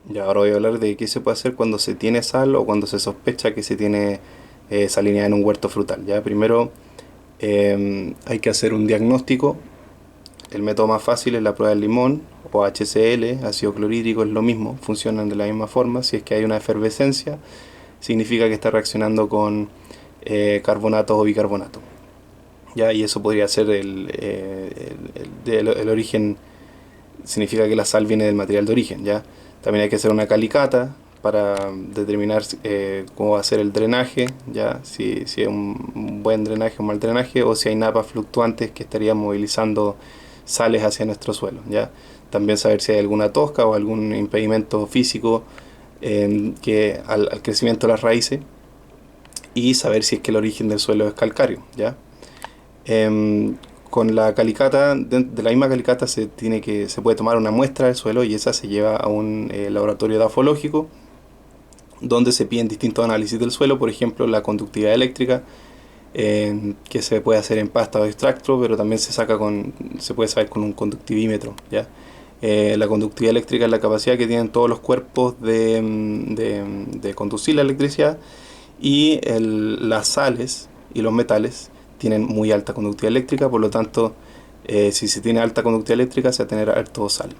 Ya ahora voy a hablar de qué se puede hacer cuando se tiene sal o cuando se sospecha que se tiene salinidad en un huerto frutal. Ya primero hay que hacer un diagnóstico. El método más fácil es la prueba del limón o HCl, ácido clorhídrico, es lo mismo, funcionan de la misma forma. Si es que hay una efervescencia, significa que está reaccionando con carbonatos o bicarbonatos. Ya, y eso podría ser el origen, significa que la sal viene del material de origen. Ya, también hay que hacer una calicata para determinar cómo va a ser el drenaje, ya si es un buen drenaje o un mal drenaje, o si hay napas fluctuantes que estarían movilizando sales hacia nuestro suelo. Ya, también saber si hay alguna tosca o algún impedimento físico al crecimiento de las raíces, y saber si es que el origen del suelo es calcáreo. Ya, con la calicata, de la misma calicata se puede tomar una muestra del suelo y esa se lleva a un laboratorio dafológico donde se piden distintos análisis del suelo, por ejemplo la conductividad eléctrica, que se puede hacer en pasta o extracto, pero también se puede saber con un conductivímetro. ¿Ya? La conductividad eléctrica es la capacidad que tienen todos los cuerpos de conducir la electricidad, y las sales y los metales tienen muy alta conductividad eléctrica, por lo tanto, si se tiene alta conductividad eléctrica, se va a tener alto sal.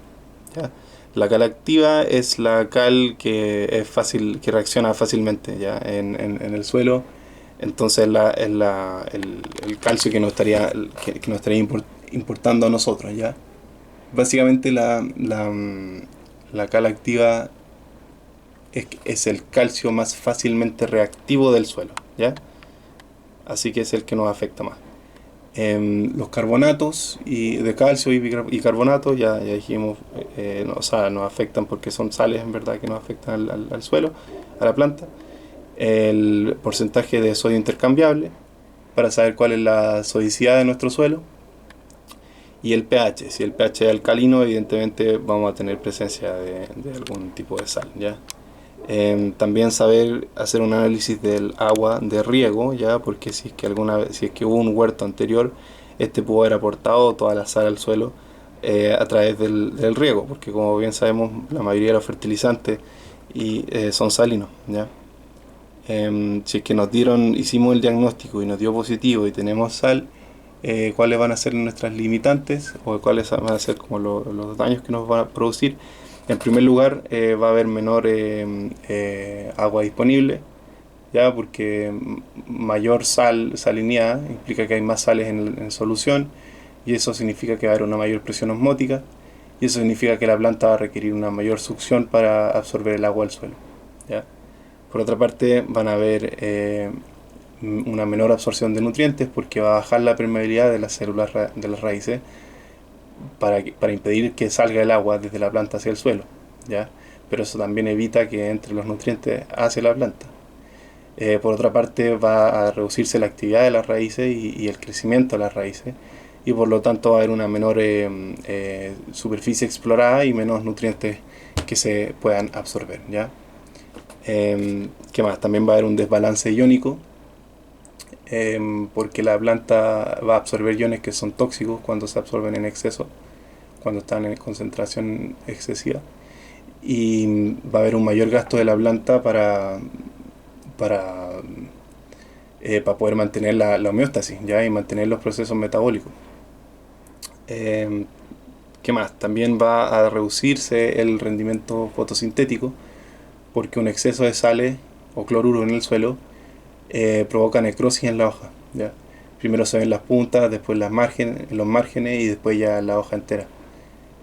¿Ya? La cal activa es la cal que es fácil, que reacciona fácilmente, ¿ya? En el suelo. Entonces el calcio que nos estaría, que nos estaría importando a nosotros. ¿Ya? Básicamente la cal activa es el calcio más fácilmente reactivo del suelo. ¿Ya? Así que es el que nos afecta más. Los carbonatos de calcio y carbonato, ya dijimos, o sea, nos afectan porque son sales en verdad que nos afectan al suelo, a la planta. El porcentaje de sodio intercambiable para saber cuál es la sodicidad de nuestro suelo, y el pH. Si el pH es alcalino, evidentemente vamos a tener presencia de algún tipo de sal. ¿Ya? También saber hacer un análisis del agua de riego, ya, porque si es que hubo un huerto anterior, este pudo haber aportado toda la sal al suelo a través del riego, porque como bien sabemos, la mayoría de los fertilizantes son salinos. ¿Ya? Si es que hicimos el diagnóstico y nos dio positivo y tenemos sal, cuáles van a ser nuestras limitantes o cuáles van a ser como los daños que nos van a producir. En primer lugar, va a haber menor agua disponible, ya, porque mayor salinidad implica que hay más sales en solución, y eso significa que va a haber una mayor presión osmótica, y eso significa que la planta va a requerir una mayor succión para absorber el agua del suelo. ¿Ya? Por otra parte, van a haber una menor absorción de nutrientes porque va a bajar la permeabilidad de las células de las raíces para impedir que salga el agua desde la planta hacia el suelo. ¿Ya? Pero eso también evita que entre los nutrientes hacia la planta. Por otra parte, va a reducirse la actividad de las raíces y el crecimiento de las raíces, y por lo tanto va a haber una menor superficie explorada y menos nutrientes que se puedan absorber. ¿Ya? ¿Qué más? También va a haber un desbalance iónico, porque la planta va a absorber iones que son tóxicos cuando se absorben en exceso, cuando están en concentración excesiva, y va a haber un mayor gasto de la planta para, para poder mantener la homeostasis, ¿ya? Y mantener los procesos metabólicos. Eh, ¿Qué más? También va a reducirse el rendimiento fotosintético porque un exceso de sales o cloruro en el suelo provoca necrosis en la hoja. ¿Ya? Primero se ven las puntas, después los márgenes y después ya la hoja entera.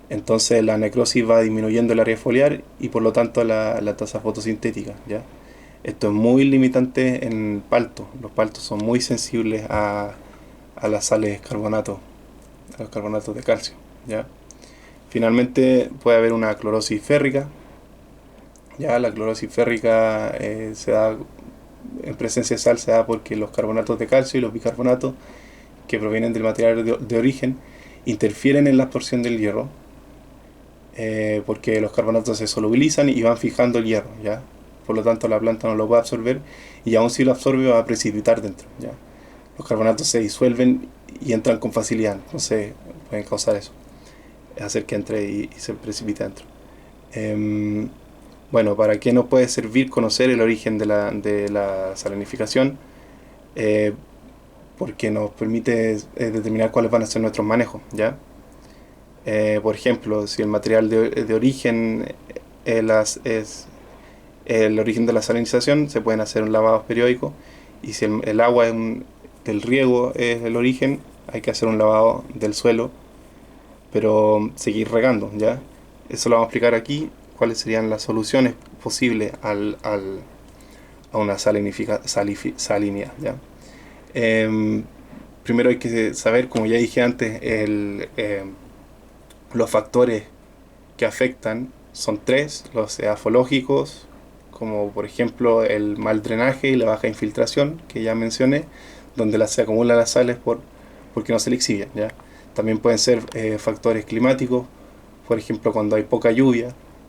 Entonces la necrosis va disminuyendo el área foliar y por lo tanto la tasa fotosintética. ¿Ya? Esto es muy limitante en paltos. Los paltos son muy sensibles a las sales carbonatos, a los carbonatos de calcio. ¿Ya? Finalmente puede haber una clorosis férrica. Ya la clorosis férrica se da en presencia de sal, se da porque los carbonatos de calcio y los bicarbonatos que provienen del material de origen interfieren en la absorción del hierro, porque los carbonatos se solubilizan y van fijando el hierro. ¿Ya? Por lo tanto la planta no lo va a absorber, y aun si lo absorbe va a precipitar dentro. ¿Ya? Los carbonatos se disuelven y entran con facilidad, entonces pueden causar eso, hacer que entre y se precipite dentro. Bueno, ¿para qué nos puede servir conocer el origen de la salinificación? Eh, Porque nos permite determinar cuáles van a ser nuestros manejos, ¿ya? Por ejemplo, si el material de origen es el origen de la salinización, se pueden hacer un lavado periódico. Y si el agua del riego es el origen, hay que hacer un lavado del suelo, pero seguir regando, ¿ya? Eso lo vamos a explicar aquí, cuáles serían las soluciones posibles a una salinidad, ¿ya? Em, Primero hay que saber, como ya dije antes, los factores que afectan son tres: los edafológicos, como por ejemplo el mal drenaje y la baja infiltración, que ya mencioné, donde se acumulan las sales porque no se lixivian, ¿ya? También pueden ser factores climáticos, por ejemplo cuando hay poca lluvia,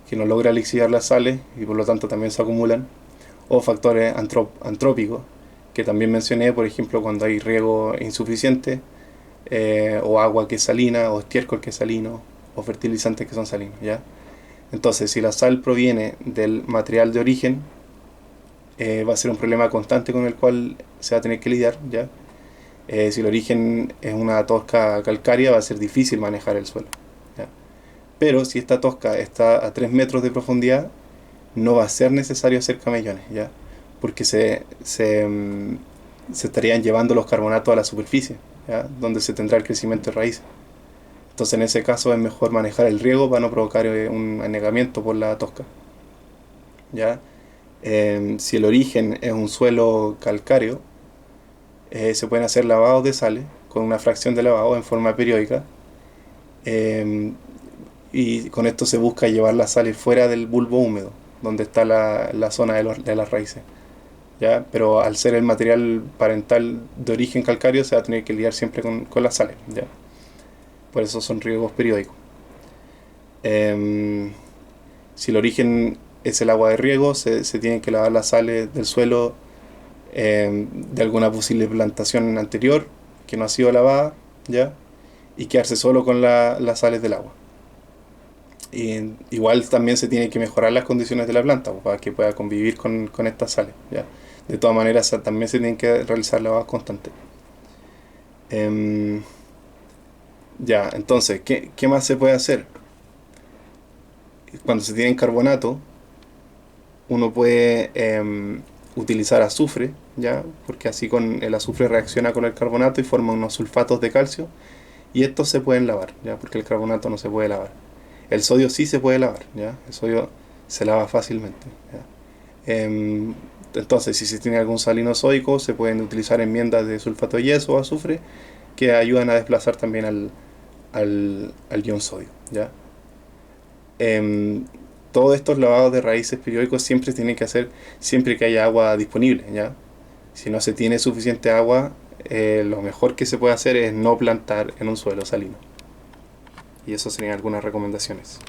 que no logra lixiviar las sales y por lo tanto también se acumulan, o factores antrópicos, que también mencioné, por ejemplo cuando hay riego insuficiente, o agua que es salina, o estiércol que es salino, o fertilizantes que son salinos, ¿ya? Entonces, si la sal proviene del material de origen, va a ser un problema constante con el cual se va a tener que lidiar, ¿ya? Si el origen es una tosca calcárea, va a ser difícil manejar el suelo, ¿ya? Pero si esta tosca está a 3 metros de profundidad, no va a ser necesario hacer camellones, ¿ya? Porque se estarían llevando los carbonatos a la superficie, ¿ya? Donde se tendrá el crecimiento de raíces. Entonces en ese caso es mejor manejar el riego para no provocar un anegamiento por la tosca, ¿ya? Si el origen es un suelo calcáreo, se pueden hacer lavados de sales con una fracción de lavado en forma periódica, eh, y con esto se busca llevar las sales fuera del bulbo húmedo, donde está la zona de las raíces, ¿ya? Pero al ser el material parental de origen calcáreo, se va a tener que lidiar siempre con las sales, ¿ya? Por eso son riegos periódicos. Eh, si el origen es el agua de riego, se tienen que lavar las sales del suelo de alguna posible plantación anterior que no ha sido lavada, ¿ya? Y quedarse solo con las sales del agua. Y igual también se tiene que mejorar las condiciones de la planta, pues, para que pueda convivir con estas sales, ¿ya? De todas maneras, también se tienen que realizar lavados constantes. Em, ya, entonces, ¿qué más se puede hacer? Cuando se tiene carbonato, uno puede utilizar azufre, ¿ya? Porque así con el azufre reacciona con el carbonato y forma unos sulfatos de calcio, y estos se pueden lavar, ¿ya? Porque el carbonato no se puede lavar. El sodio sí se puede lavar, ¿ya? El sodio se lava fácilmente, ¿ya? Entonces, si se tiene algún salino sódico, se pueden utilizar enmiendas de sulfato de yeso o azufre que ayudan a desplazar también al ion sodio, ¿ya? Em, Todos estos lavados de raíces periódicos siempre se tienen que hacer siempre que haya agua disponible, ¿ya? Si no se tiene suficiente agua, lo mejor que se puede hacer es no plantar en un suelo salino. Y eso serían algunas recomendaciones.